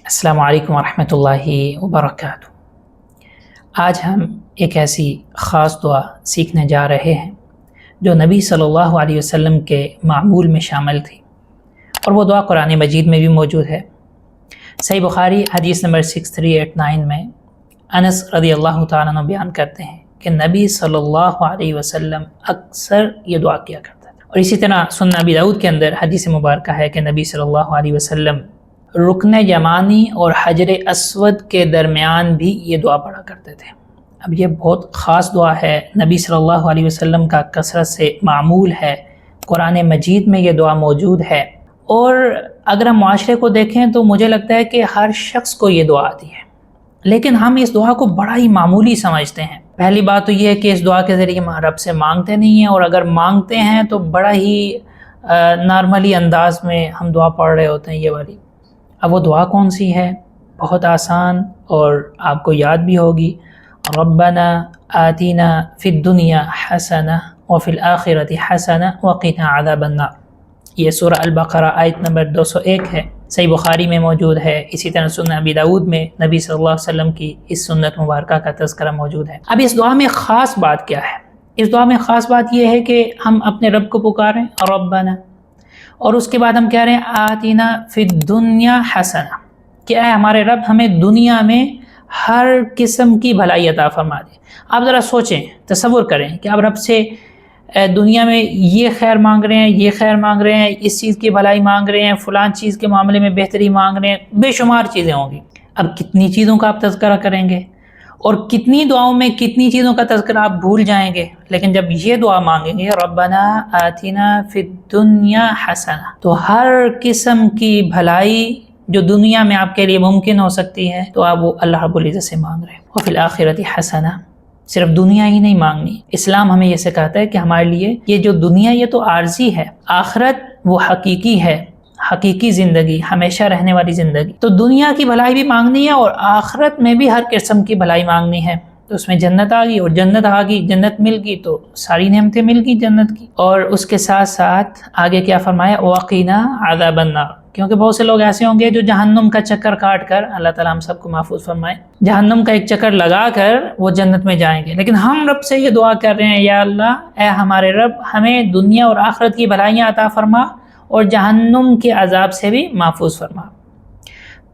السلام علیکم ورحمۃ اللہ وبرکاتہ۔ آج ہم ایک ایسی خاص دعا سیکھنے جا رہے ہیں جو نبی صلی اللہ علیہ وسلم کے معمول میں شامل تھی، اور وہ دعا قرآن مجید میں بھی موجود ہے۔ صحیح بخاری حدیث نمبر 6389 میں انس رضی اللہ تعالیٰ عنہ بیان کرتے ہیں کہ نبی صلی اللہ علیہ وسلم اکثر یہ دعا کیا کرتے تھے۔ اور اسی طرح سنن ابی داؤد کے اندر حدیث مبارکہ ہے کہ نبی صلی اللہ علیہ وسلم رکن یمانی اور حجر اسود کے درمیان بھی یہ دعا پڑھا کرتے تھے۔ اب یہ بہت خاص دعا ہے، نبی صلی اللہ علیہ وسلم کا کثرت سے معمول ہے، قرآن مجید میں یہ دعا موجود ہے، اور اگر ہم معاشرے کو دیکھیں تو مجھے لگتا ہے کہ ہر شخص کو یہ دعا آتی ہے، لیکن ہم اس دعا کو بڑا ہی معمولی سمجھتے ہیں۔ پہلی بات تو یہ ہے کہ اس دعا کے ذریعے ہم رب سے مانگتے نہیں ہیں، اور اگر مانگتے ہیں تو بڑا ہی نارملی انداز میں ہم دعا پڑھ رہے ہوتے ہیں یہ والی۔ اب وہ دعا کون سی ہے؟ بہت آسان اور آپ کو یاد بھی ہوگی، ربنا آتنا فی الدنیا حسنہ وفی الآخرۃ حسنہ وقنا عذاب النار۔ یہ سورہ البقرہ آیت نمبر 201 ہے، صحیح بخاری میں موجود ہے، اسی طرح سنن ابی داؤد میں نبی صلی اللہ علیہ وسلم کی اس سنت مبارکہ کا تذکرہ موجود ہے۔ اب اس دعا میں خاص بات کیا ہے؟ اس دعا میں خاص بات یہ ہے کہ ہم اپنے رب کو پکاریں ربنا، اور اس کے بعد ہم کہہ رہے ہیں آتنا فی الدنیا حسنہ، کہ اے ہمارے رب ہمیں دنیا میں ہر قسم کی بھلائی عطا فرما دے۔ آپ ذرا سوچیں، تصور کریں کہ آپ رب سے دنیا میں یہ خیر مانگ رہے ہیں، یہ خیر مانگ رہے ہیں، اس چیز کی بھلائی مانگ رہے ہیں، فلان چیز کے معاملے میں بہتری مانگ رہے ہیں، بے شمار چیزیں ہوں گی۔ اب کتنی چیزوں کا آپ تذکرہ کریں گے، اور کتنی دعاؤں میں کتنی چیزوں کا تذکرہ آپ بھول جائیں گے، لیکن جب یہ دعا مانگیں گے ربنا آتنا فی الدنیا حسنہ، تو ہر قسم کی بھلائی جو دنیا میں آپ کے لیے ممکن ہو سکتی ہے تو آپ وہ اللہ رب العزت سے مانگ رہے ہیں۔ وفی الآخرۃ حسنہ، صرف دنیا ہی نہیں مانگنی، اسلام ہمیں یہ سکھاتا ہے کہ ہمارے لیے یہ جو دنیا یہ تو عارضی ہے، آخرت وہ حقیقی ہے، حقیقی زندگی، ہمیشہ رہنے والی زندگی۔ تو دنیا کی بھلائی بھی مانگنی ہے، اور آخرت میں بھی ہر قسم کی بھلائی مانگنی ہے۔ تو اس میں جنت آ گئی، اور جنت آ گئی، جنت مل گئی تو ساری نعمتیں مل گئی جنت کی۔ اور اس کے ساتھ ساتھ آگے کیا فرمایا، وقنا عذاب النار، کیونکہ بہت سے لوگ ایسے ہوں گے جو جہنم کا چکر کاٹ کر، اللہ تعالیٰ ہم سب کو محفوظ فرمائے، جہنم کا ایک چکر لگا کر وہ جنت میں جائیں گے، لیکن ہم رب سے یہ دعا کر رہے ہیں، یا اللہ اے ہمارے رب ہمیں دنیا اور آخرت کی بھلائیاں عطا فرما، اور جہنم کے عذاب سے بھی محفوظ فرما۔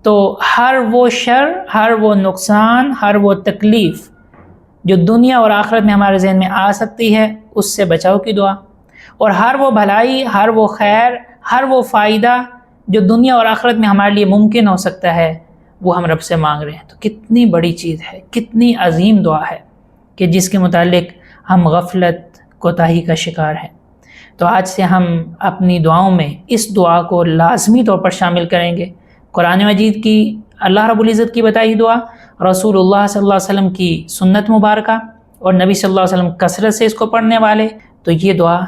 تو ہر وہ شر، ہر وہ نقصان، ہر وہ تکلیف جو دنیا اور آخرت میں ہمارے ذہن میں آ سکتی ہے، اس سے بچاؤ کی دعا، اور ہر وہ بھلائی، ہر وہ خیر، ہر وہ فائدہ جو دنیا اور آخرت میں ہمارے لیے ممکن ہو سکتا ہے وہ ہم رب سے مانگ رہے ہیں۔ تو کتنی بڑی چیز ہے، کتنی عظیم دعا ہے کہ جس کے متعلق ہم غفلت، کوتاہی کا شکار ہیں۔ تو آج سے ہم اپنی دعاؤں میں اس دعا کو لازمی طور پر شامل کریں گے۔ قرآن مجید کی، اللہ رب العزت کی بتائی دعا، رسول اللہ صلی اللہ علیہ وسلم کی سنت مبارکہ، اور نبی صلی اللہ علیہ وسلم کثرت سے اس کو پڑھنے والے، تو یہ دعا،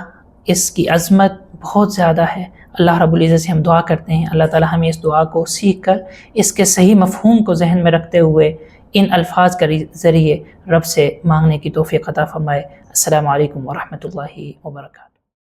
اس کی عظمت بہت زیادہ ہے۔ اللہ رب العزت سے ہم دعا کرتے ہیں اللہ تعالیٰ ہمیں اس دعا کو سیکھ کر اس کے صحیح مفہوم کو ذہن میں رکھتے ہوئے ان الفاظ کے ذریعے رب سے مانگنے کی توفیق عطا فرمائے۔ السلام علیکم ورحمۃ اللہ وبرکاتہ۔